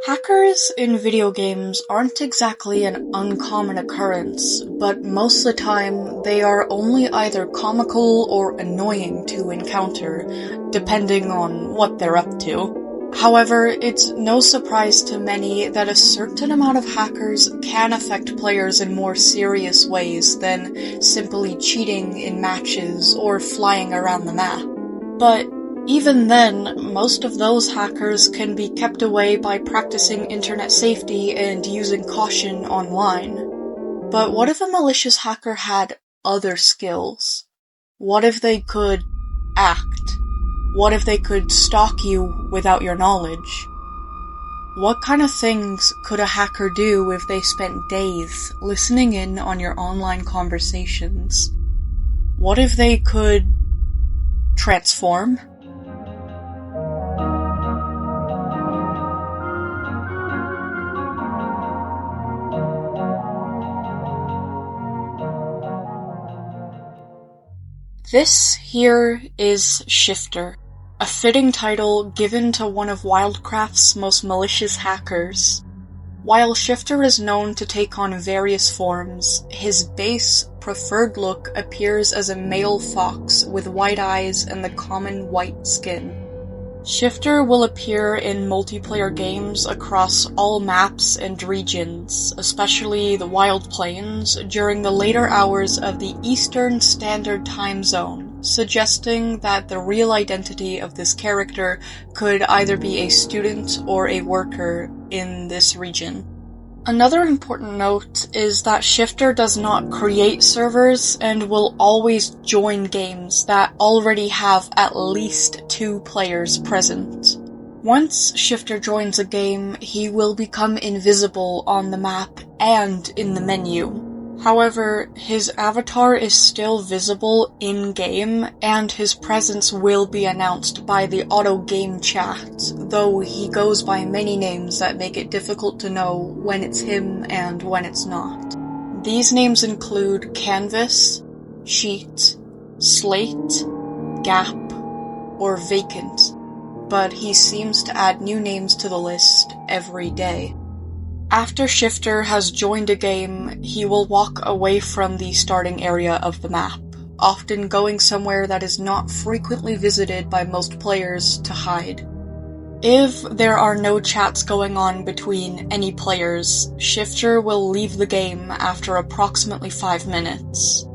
Hackers in video games aren't exactly an uncommon occurrence, but most of the time they are only either comical or annoying to encounter, depending on what they're up to. However, it's no surprise to many that a certain amount of hackers can affect players in more serious ways than simply cheating in matches or flying around the map. But even then, most of those hackers can be kept away by practicing internet safety and using caution online. But what if a malicious hacker had other skills? What if they could act? What if they could stalk you without your knowledge? What kind of things could a hacker do if they spent days listening in on your online conversations? What if they could transform? This here is Shifter, a fitting title given to one of Wildcraft's most malicious hackers. While Shifter is known to take on various forms, his base, preferred look appears as a male fox with white eyes and the common white skin. Shifter will appear in multiplayer games across all maps and regions, especially the Wild Plains, during the later hours of the Eastern Standard Time Zone, suggesting that the real identity of this character could either be a student or a worker in this region. Another important note is that Shifter does not create servers and will always join games that already have at least 2 players present. Once Shifter joins a game, he will become invisible on the map and in the menu. However, his avatar is still visible in-game, and his presence will be announced by the auto-game chat, though he goes by many names that make it difficult to know when it's him and when it's not. These names include Canvas, Sheet, Slate, Gap, or Vacant, but he seems to add new names to the list every day. After Shifter has joined a game, he will walk away from the starting area of the map, often going somewhere that is not frequently visited by most players to hide. If there are no chats going on between any players, Shifter will leave the game after approximately 5 minutes.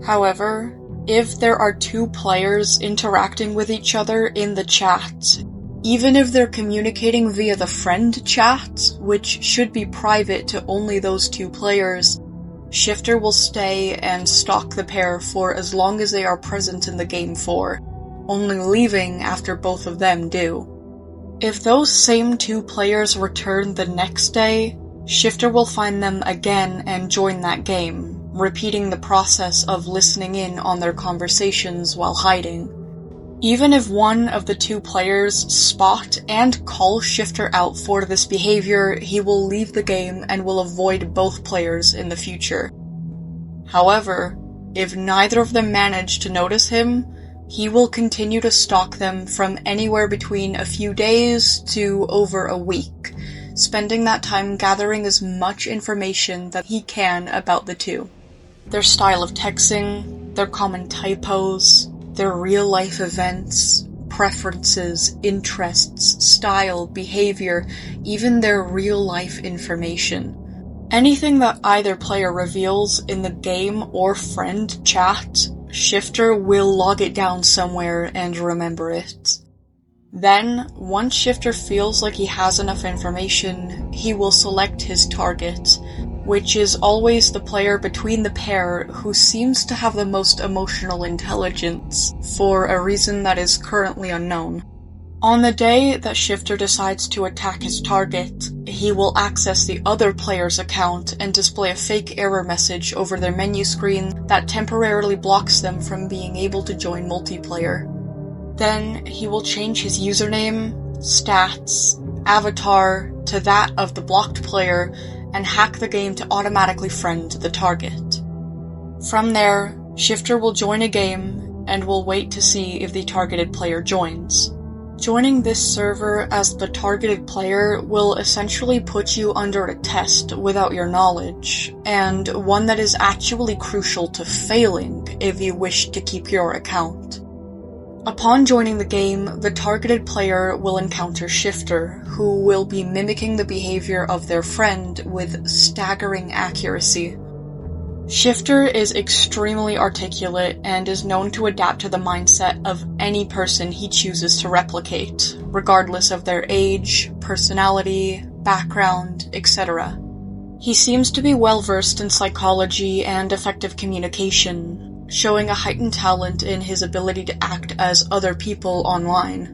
However, if there are 2 players interacting with each other in the chat, even if they're communicating via the friend chat, which should be private to only those 2 players, Shifter will stay and stalk the pair for as long as they are present in the game for, only leaving after both of them do. If those same 2 players return the next day, Shifter will find them again and join that game, repeating the process of listening in on their conversations while hiding. Even if one of the 2 players spot and call Shifter out for this behavior, he will leave the game and will avoid both players in the future. However, if neither of them manage to notice him, he will continue to stalk them from anywhere between a few days to over a week, spending that time gathering as much information that he can about the 2. Their style of texting, their common typos, their real-life events, preferences, interests, style, behavior, even their real-life information. Anything that either player reveals in the game or friend chat, Shifter will log it down somewhere and remember it. Then, once Shifter feels like he has enough information, he will select his target, which is always the player between the pair who seems to have the most emotional intelligence, for a reason that is currently unknown. On the day that Shifter decides to attack his target, he will access the other player's account and display a fake error message over their menu screen that temporarily blocks them from being able to join multiplayer. Then, he will change his username, stats, avatar to that of the blocked player, and hack the game to automatically friend the target. From there, Shifter will join a game and will wait to see if the targeted player joins. Joining this server as the targeted player will essentially put you under a test without your knowledge, and one that is actually crucial to failing if you wish to keep your account. Upon joining the game, the targeted player will encounter Shifter, who will be mimicking the behavior of their friend with staggering accuracy. Shifter is extremely articulate and is known to adapt to the mindset of any person he chooses to replicate, regardless of their age, personality, background, etc. He seems to be well versed in psychology and effective communication, showing a heightened talent in his ability to act as other people online.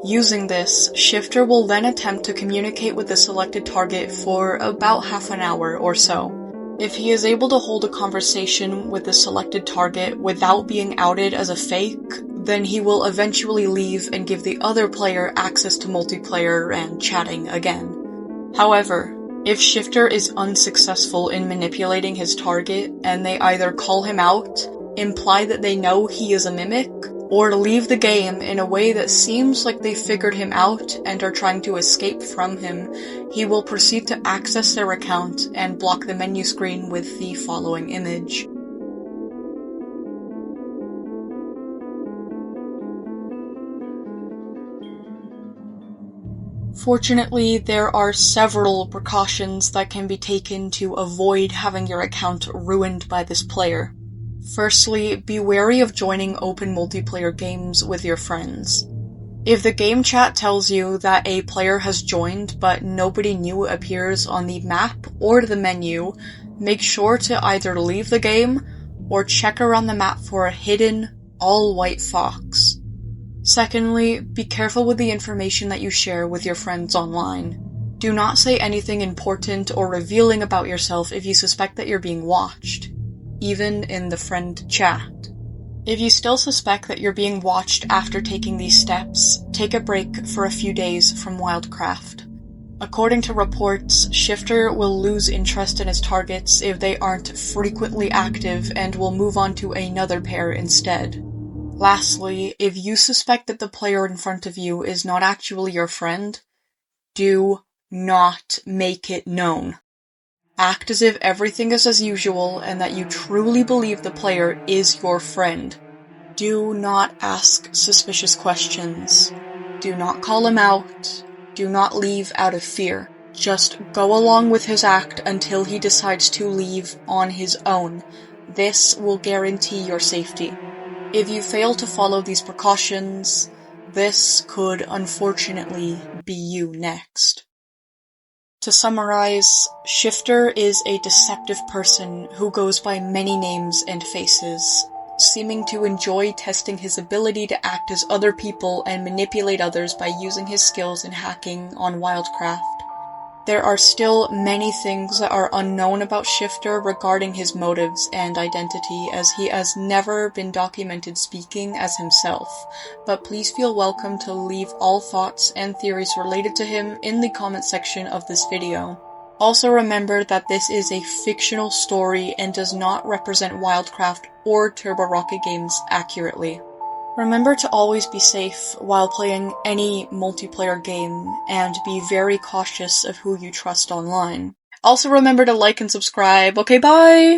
Using this, Shifter will then attempt to communicate with the selected target for about half an hour or so. If he is able to hold a conversation with the selected target without being outed as a fake, then he will eventually leave and give the other player access to multiplayer and chatting again. However, if Shifter is unsuccessful in manipulating his target and they either call him out, imply that they know he is a mimic, or leave the game in a way that seems like they figured him out and are trying to escape from him, he will proceed to access their account and block the menu screen with the following image. Fortunately, there are several precautions that can be taken to avoid having your account ruined by this player. Firstly, be wary of joining open multiplayer games with your friends. If the game chat tells you that a player has joined but nobody new appears on the map or the menu, make sure to either leave the game or check around the map for a hidden, all-white fox. Secondly, be careful with the information that you share with your friends online. Do not say anything important or revealing about yourself if you suspect that you're being watched, even in the friend chat. If you still suspect that you're being watched after taking these steps, take a break for a few days from Wildcraft. According to reports, Shifter will lose interest in his targets if they aren't frequently active and will move on to another pair instead. Lastly, if you suspect that the player in front of you is not actually your friend, do not make it known. Act as if everything is as usual and that you truly believe the player is your friend. Do not ask suspicious questions. Do not call him out. Do not leave out of fear. Just go along with his act until he decides to leave on his own. This will guarantee your safety. If you fail to follow these precautions, this could unfortunately be you next. To summarize, Shifter is a deceptive person who goes by many names and faces, seeming to enjoy testing his ability to act as other people and manipulate others by using his skills in hacking on Wildcraft. There are still many things that are unknown about Shifter regarding his motives and identity, as he has never been documented speaking as himself, but please feel welcome to leave all thoughts and theories related to him in the comment section of this video. Also remember that this is a fictional story and does not represent Wildcraft or Turbo Rocket games accurately. Remember to always be safe while playing any multiplayer game, and be very cautious of who you trust online. Also remember to like and subscribe. Okay, bye!